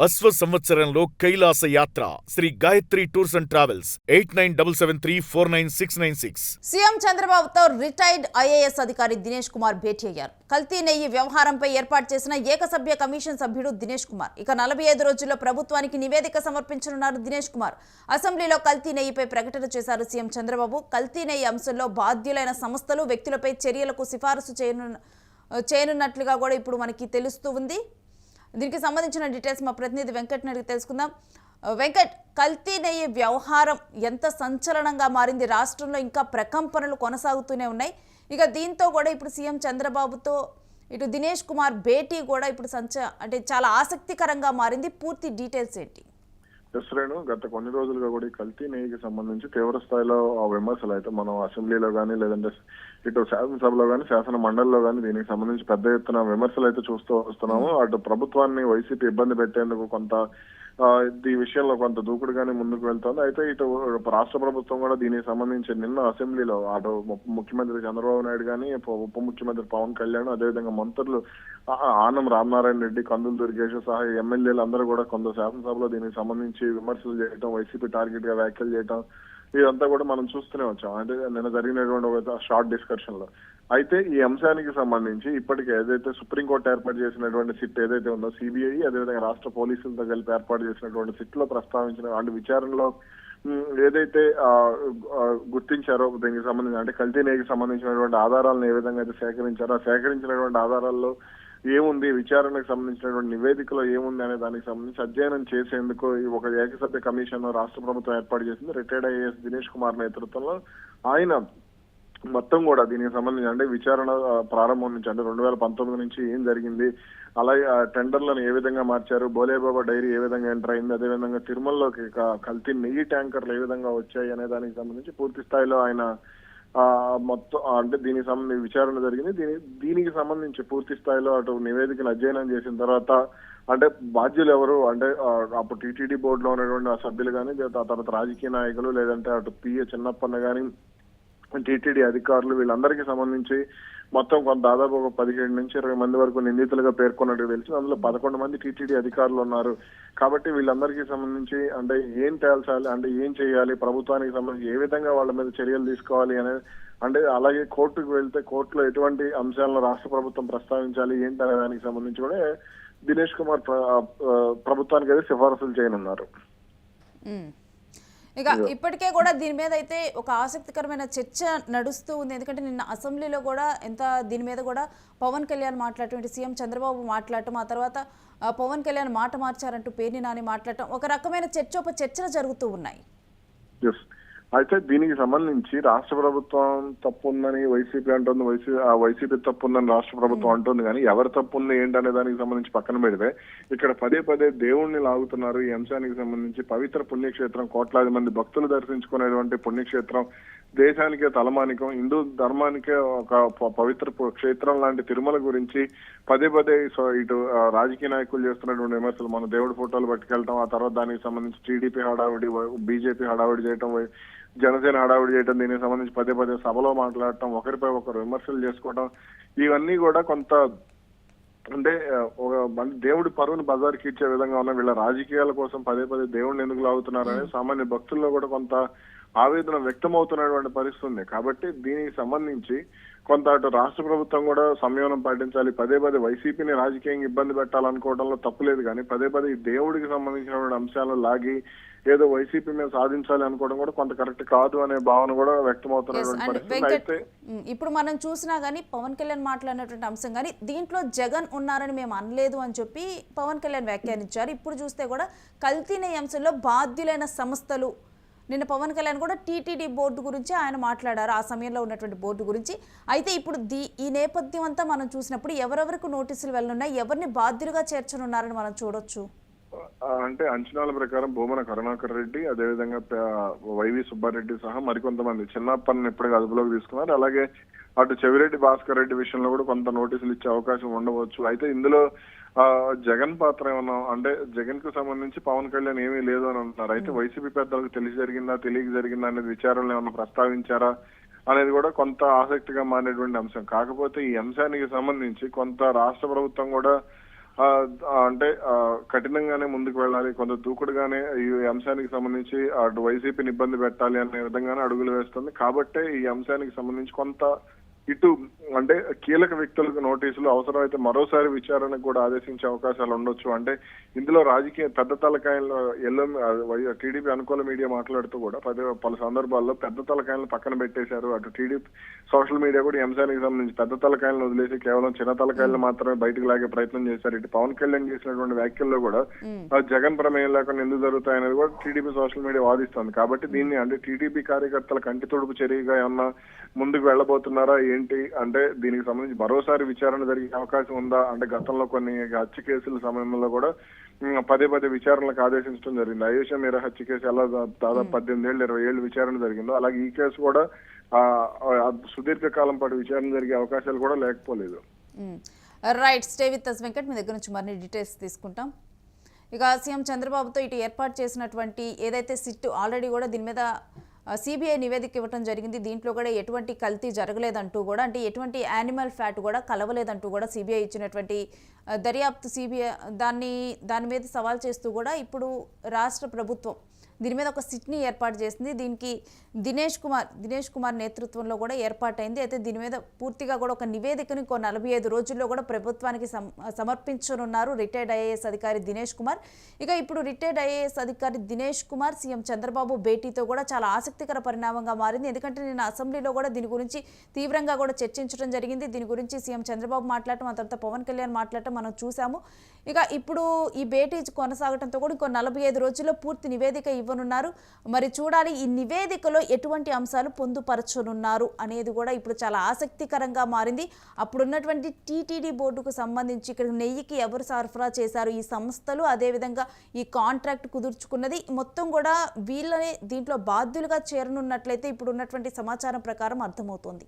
అశ్వ సంవత్సరంలో కైలాస యాత్ర Shri Gayatri tours and travels 8977349696. CM చంద్రబాబుతో రిటైర్డ్ ఐఏఎస్ అధికారి దినేష్ కుమార్ భేటీ అయ్యారు. కల్తీ నెయ్యి వ్యవహారంపై ఏర్పాటు చేసిన ఏకసభ్య కమిషన్ సభ్యుడు దినేష్ కుమార్ ఇక 45 రోజుల్లో ప్రభుత్వానికి నివేదిక సమర్పించనున్నారు. దినేష్ కుమార్ అసెంబ్లీలో కల్తీ నెయ్యిపై ప్రకటన చేశారు సీఎం చంద్రబాబు. కల్తీ నెయ్యి అంశంలో బాధ్యులైన సంస్థలు, వ్యక్తులపై చర్యలకు సిఫారసు చేయనున్నట్లుగా కూడా ఇప్పుడు మనకి తెలుస్తూ ఉంది. దీనికి సంబంధించిన డీటెయిల్స్ మా ప్రతినిధి వెంకట్ అడిగి తెలుసుకుందాం. వెంకట్, కల్తీ నెయ్యి వ్యవహారం ఎంత సంచలనంగా మారింది, రాష్ట్రంలో ఇంకా ప్రకంపనలు కొనసాగుతూనే ఉన్నాయి. ఇక దీంతో కూడా ఇప్పుడు సీఎం చంద్రబాబుతో ఇటు దినేష్ కుమార్ భేటీ కూడా ఇప్పుడు అంటే చాలా ఆసక్తికరంగా మారింది. పూర్తి డీటెయిల్స్ ఏంటి? గత కొన్ని రోజులుగా కూడా ఈ కల్తీ నెయ్యికి సంబంధించి తీవ్ర స్థాయిలో విమర్శలు అయితే మనం అసెంబ్లీలో కానీ లేదంటే ఇటు శాసనసభలో కానీ శాసన మండలిలో కానీ దీనికి సంబంధించి పెద్ద ఎత్తున విమర్శలు అయితే చూస్తూ వస్తున్నాము. అటు ప్రభుత్వాన్ని వైసీపీ ఇబ్బంది పెట్టేందుకు కొంత ఈ విషయంలో కొంత దూకుడుగానే ముందుకు వెళ్తోంది. అయితే ఇటు రాష్ట్ర ప్రభుత్వం కూడా దీనికి సంబంధించి నిన్న అసెంబ్లీలో అటు ముఖ్యమంత్రి చంద్రబాబు నాయుడు కానీ ఉప ముఖ్యమంత్రి పవన్ కళ్యాణ్, అదేవిధంగా మంత్రులు ఆనం రామనారాయణ రెడ్డి, కందులు దుర్గేష్ సహా ఎమ్మెల్యేలు అందరూ కూడా కొంత శాసనసభలో దీనికి సంబంధించి విమర్శలు చేయడం, వైసీపీ టార్గెట్ గా వ్యాఖ్యలు చేయడం, ఇదంతా కూడా మనం చూస్తూనే వచ్చాం. అంటే నిన్న జరిగినటువంటి ఒక షార్ట్ డిస్కషన్ లో అయితే ఈ అంశానికి సంబంధించి ఇప్పటికే ఏదైతే సుప్రీంకోర్టు ఏర్పాటు చేసినటువంటి సిట్ ఏదైతే ఉందో సిబిఐ, అదేవిధంగా రాష్ట్ర పోలీసులతో కలిపి ఏర్పాటు చేసినటువంటి సిట్ లో ప్రస్తావించిన అంటే విచారణలో ఏదైతే గుర్తించారో దీనికి సంబంధించి అంటే కల్తీ నెయ్యికి సంబంధించినటువంటి ఆధారాలను ఏ విధంగా అయితే సేకరించారో ఆ సేకరించినటువంటి ఆధారాల్లో ఏముంది, విచారణకు సంబంధించినటువంటి నివేదికలో ఏముంది అనే దానికి సంబంధించి అధ్యయనం చేసేందుకు ఒక ఏకసభ్య కమిషన్ రాష్ట్ర ప్రభుత్వం ఏర్పాటు చేసింది. రిటైర్డ్ ఐఏఎస్ దినేష్ కుమార్ నేతృత్వంలో ఆయన మొత్తం కూడా దీనికి సంబంధించి అంటే విచారణ ప్రారంభం నుంచి అంటే 2019 నుంచి ఏం జరిగింది, అలాగే టెండర్లను ఏ విధంగా మార్చారు, బోలేబాబా డైరీ ఏ విధంగా ఎంటర్ అయింది, అదేవిధంగా తిరుమలలోకి కల్తీ నెయ్యి ట్యాంకర్లు ఏ విధంగా వచ్చాయి అనే దానికి సంబంధించి పూర్తి స్థాయిలో ఆయన మొత్తం అంటే దీనికి సంబంధించి విచారణ జరిగింది. దీనికి సంబంధించి పూర్తి స్థాయిలో అటు నివేదికను అధ్యయనం చేసిన తర్వాత అంటే బాధ్యులు ఎవరు అంటే అప్పుడు టీటీడీ బోర్డులో ఉన్నటువంటి ఆ సభ్యులు కానీ, ఆ తర్వాత రాజకీయ నాయకులు, లేదంటే అటు పిఏ చిన్నప్పన్న కానీ, టీటీడీ అధికారులు, వీళ్ళందరికీ సంబంధించి మొత్తం కొంత దాదాపు ఒక 17 నుంచి 20 మంది వరకు నిందితులుగా పేర్కొన్నట్టు తెలిసి అందులో 11 మంది టీటీడీ అధికారులు ఉన్నారు. కాబట్టి వీళ్ళందరికీ సంబంధించి అంటే ఏం తేల్చాలి, అంటే ఏం చేయాలి, ప్రభుత్వానికి సంబంధించి ఏ విధంగా వాళ్ళ మీద చర్యలు తీసుకోవాలి అనేది, అంటే అలాగే కోర్టుకు వెళ్తే కోర్టులో ఎటువంటి అంశాలను రాష్ట్ర ప్రభుత్వం ప్రస్తావించాలి ఏంటి అనే దానికి సంబంధించి కూడా దినేష్ కుమార్ ప్రభుత్వానికి అయితే సిఫారసులు చేయనున్నారు. ఇక ఇప్పటికే కూడా దీని మీద అయితే ఒక ఆసక్తికరమైన చర్చ నడుస్తూ ఉంది. ఎందుకంటే నిన్న అసెంబ్లీలో కూడా దీని మీద కూడా పవన్ కళ్యాణ్ మాట్లాడటం, సీఎం చంద్రబాబు మాట్లాడటం, ఆ తర్వాత పవన్ కళ్యాణ్ మాట మార్చారంటూ పేర్ని నాని మాట్లాడటం, ఒక రకమైన చర్చలు జరుగుతూ ఉన్నాయి. అయితే దీనికి సంబంధించి రాష్ట్ర ప్రభుత్వం తప్పు ఉందని వైసీపీ అంటుంది, వైసీపీ తప్పు ఉందని రాష్ట్ర ప్రభుత్వం అంటుంది. కానీ ఎవరు తప్పు ఉంది ఏంటనే దానికి సంబంధించి పక్కన పెడితే ఇక్కడ పదే దేవుణ్ణి లాగుతున్నారు. ఈ అంశానికి సంబంధించి పవిత్ర పుణ్యక్షేత్రం, కోట్లాది మంది భక్తులు దర్శించుకునేటువంటి పుణ్యక్షేత్రం, దేశానికే తలమానికం, హిందూ ధర్మానికే ఒక పవిత్ర క్షేత్రం లాంటి తిరుమల గురించి పదే ఇటు రాజకీయ నాయకులు చేస్తున్నటువంటి విమర్శలు, మన దేవుడి ఫోటోలు పట్టుకెళ్ళటం, ఆ తర్వాత దానికి సంబంధించి టీడీపీ హడావిడి, బీజేపీ హడావిడి చేయటం, జనసేన హడావిడి చేయడం, దీనికి సంబంధించి పదే సభలో మాట్లాడటం, ఒకరిపై ఒకరు విమర్శలు చేసుకోవడం, ఇవన్నీ కూడా కొంత అంటే ఒక దేవుడి పరువుని బజార్కి ఇచ్చే విధంగా ఉన్న వీళ్ళ రాజకీయాల కోసం పదే దేవుడిని ఎందుకు లాగుతున్నారని సామాన్య భక్తుల్లో కూడా కొంత ఆవేదన వ్యక్తమవుతున్నటువంటి పరిస్థితి ఉంది. కాబట్టి దీనికి సంబంధించి కొంత అటు రాష్ట్ర ప్రభుత్వం కూడా సంయమనం పాటించాలి. పదే వైసీపీని రాజకీయంగా ఇబ్బంది పెట్టాలనుకోవడంలో తప్పులేదు, కానీ పదే ఈ దేవుడికి సంబంధించినటువంటి అంశాలను లాగి ఏదో వైసీపీ మీద సాధించాలి అనుకోవడం కూడా కొంత కరెక్ట్ కాదు అనే భావన కూడా వ్యక్తమవుతున్నటువంటి పరిస్థితి. అయితే ఇప్పుడు మనం చూసినా గానీ పవన్ కళ్యాణ్ మాట్లాడినటువంటి అంశం కానీ దీంట్లో జగన్ ఉన్నారని మేము అనలేదు అని చెప్పి పవన్ కళ్యాణ్ వ్యాఖ్యానించారు. ఇప్పుడు చూస్తే కూడా కల్తీ నెయ్యి అంశంలో బాధ్యులైన సంస్థలు, నిన్న పవన్ కళ్యాణ్ కూడా టీటీడీ బోర్డు గురించి ఆయన మాట్లాడారు, ఆ సమయంలో ఉన్నటువంటి బోర్డు గురించి. అయితే ఇప్పుడు ఈ నేపథ్యం అంతా మనం చూసినప్పుడు ఎవరెవరికి నోటీసులు వెళ్ళనున్నాయి, ఎవరిని బాధ్యులుగా చేర్చనున్నారని మనం చూడొచ్చు. అంటే అంచనాల ప్రకారం భూమన కరుణాకర్ రెడ్డి, అదేవిధంగా వైవి సుబ్బారెడ్డి సహా మరికొంతమంది చిన్నప్పని ఇప్పటికే అదుపులోకి తీసుకున్నారు. అలాగే అటు చెవిరెడ్డి భాస్కర్ రెడ్డి విషయంలో కూడా కొంత నోటీసులు ఇచ్చే అవకాశం ఉండవచ్చు. అయితే ఇందులో జగన్ పాత్ర ఏమన్నా అంటే జగన్ కు సంబంధించి పవన్ కళ్యాణ్ ఏమీ లేదు అని అంటున్నారు. అయితే వైసీపీ పెద్దలకు తెలియక జరిగిందా అనేది విచారణలు ఏమన్నా ప్రస్తావించారా అనేది కూడా కొంత ఆసక్తిగా మారినటువంటి అంశం. కాకపోతే ఈ అంశానికి సంబంధించి కొంత రాష్ట్ర ప్రభుత్వం కూడా అంటే కఠినంగానే ముందుకు వెళ్ళాలి, కొంత దూకుడుగానే ఈ అంశానికి సంబంధించి అటు వైసీపీని ఇబ్బంది పెట్టాలి అనే విధంగానే అడుగులు వేస్తుంది. కాబట్టే ఈ అంశానికి సంబంధించి కొంత ఇటు అంటే కీలక వ్యక్తులకు నోటీసులు, అవసరమైతే మరోసారి విచారణకు కూడా ఆదేశించే అవకాశాలు ఉండొచ్చు. అంటే ఇందులో రాజకీయ పెద్ద తలకాయలు టీడీపీ అనుకూల మీడియా మాట్లాడుతూ కూడా పలు సందర్భాల్లో పెద్ద తలకాయలను పక్కన పెట్టేశారు. అటు టీడీపీ సోషల్ మీడియా కూడా ఈ అంశానికి సంబంధించి పెద్ద తలకాయలను వదిలేసి కేవలం చిన్న తలకాయలను మాత్రమే బయటకు లాగే ప్రయత్నం చేశారు. ఇటు పవన్ కళ్యాణ్ చేసినటువంటి వ్యాఖ్యల్లో కూడా జగన్ ప్రమేయం లేకుండా ఎందుకు జరుగుతాయనేది కూడా టీడీపీ సోషల్ మీడియా వాదిస్తుంది. కాబట్టి దీన్ని అంటే టీడీపీ కార్యకర్తల కంటి తుడుపు చర్యగా ఏమన్నా ముందుకు వెళ్ళబోతున్నారా ఏంటి అంటే దీనికి సంబంధించి మరోసారి విచారణ జరిగే అవకాశం ఉందా? అంటే గతంలో కొన్ని హత్య కేసుల సమయంలో కూడా పదే విచారణలకు ఆదేశించడం జరిగింది. అయోధ్య మీరా హత్య కేసు ఎలా దాదాపు 18 ఏళ్ళు 20 ఏళ్ళు విచారణ జరిగిందో అలాగే ఈ కేసు కూడా సుదీర్ఘ కాలం పాటు విచారణ జరిగే అవకాశాలు కూడా లేకపోలేదు. Right, stay with us Venkat. మీ దగ్గర నుంచి మరిన్ని డీటెయిల్స్ తీసుకుంటాం. ఇక సీఎం చంద్రబాబుతో ఇటు ఏర్పాటు చేసినటువంటి ఏదైతే సిట్ ఆల్రెడీ కూడా దీని మీద సిబిఐ నివేదిక ఇవ్వడం జరిగింది. దీంట్లో కూడా ఎటువంటి కల్తీ జరగలేదంటూ కూడా, అంటే ఎటువంటి యానిమల్ ఫ్యాట్ కూడా కలవలేదంటూ కూడా సిబిఐ ఇచ్చినటువంటి దర్యాప్తు సిబిఐ దాని మీద సవాల్ చేస్తూ కూడా ఇప్పుడు రాష్ట్ర ప్రభుత్వం దీని మీద ఒక సిట్ని ఏర్పాటు చేసింది. దీనికి దినేష్ కుమార్ నేతృత్వంలో కూడా ఏర్పాటైంది. అయితే దీని మీద పూర్తిగా కూడా ఒక నివేదికను 45 రోజుల్లో కూడా ప్రభుత్వానికి సమర్పించనున్నారు రిటైర్డ్ ఐఏఎస్ అధికారి దినేష్ కుమార్. ఇక ఇప్పుడు రిటైర్డ్ ఐఏఎస్ అధికారి దినేష్ కుమార్ సీఎం చంద్రబాబు భేటీతో కూడా చాలా ఆసక్తికర పరిణామంగా మారింది. ఎందుకంటే నిన్న అసెంబ్లీలో కూడా దీని గురించి తీవ్రంగా కూడా చర్చించడం జరిగింది. దీని గురించి సీఎం చంద్రబాబు మాట్లాడటం, ఆ తర్వాత పవన్ కళ్యాణ్ మాట్లాడటం మనం చూసాము. ఇక ఇప్పుడు ఈ భేటీ కొనసాగడంతో కూడా 45 రోజుల్లో పూర్తి నివేదిక ఇవ్వనున్నారు. మరి చూడాలి ఈ నివేదికలో ఎటువంటి అంశాలు పొందుపరచనున్నారు అనేది కూడా ఇప్పుడు చాలా ఆసక్తికరంగా మారింది. అప్పుడున్నటువంటి టీటీడీ బోర్డుకు సంబంధించి ఇక్కడ నెయ్యికి ఎవరు సరఫరా చేశారు, ఈ సంస్థలు, అదేవిధంగా ఈ కాంట్రాక్ట్ కుదుర్చుకున్నది మొత్తం కూడా వీళ్ళనే దీంట్లో బాధ్యులుగా చేరనున్నట్లయితే ఇప్పుడు ఉన్నటువంటి సమాచారం ప్రకారం అర్థమవుతోంది.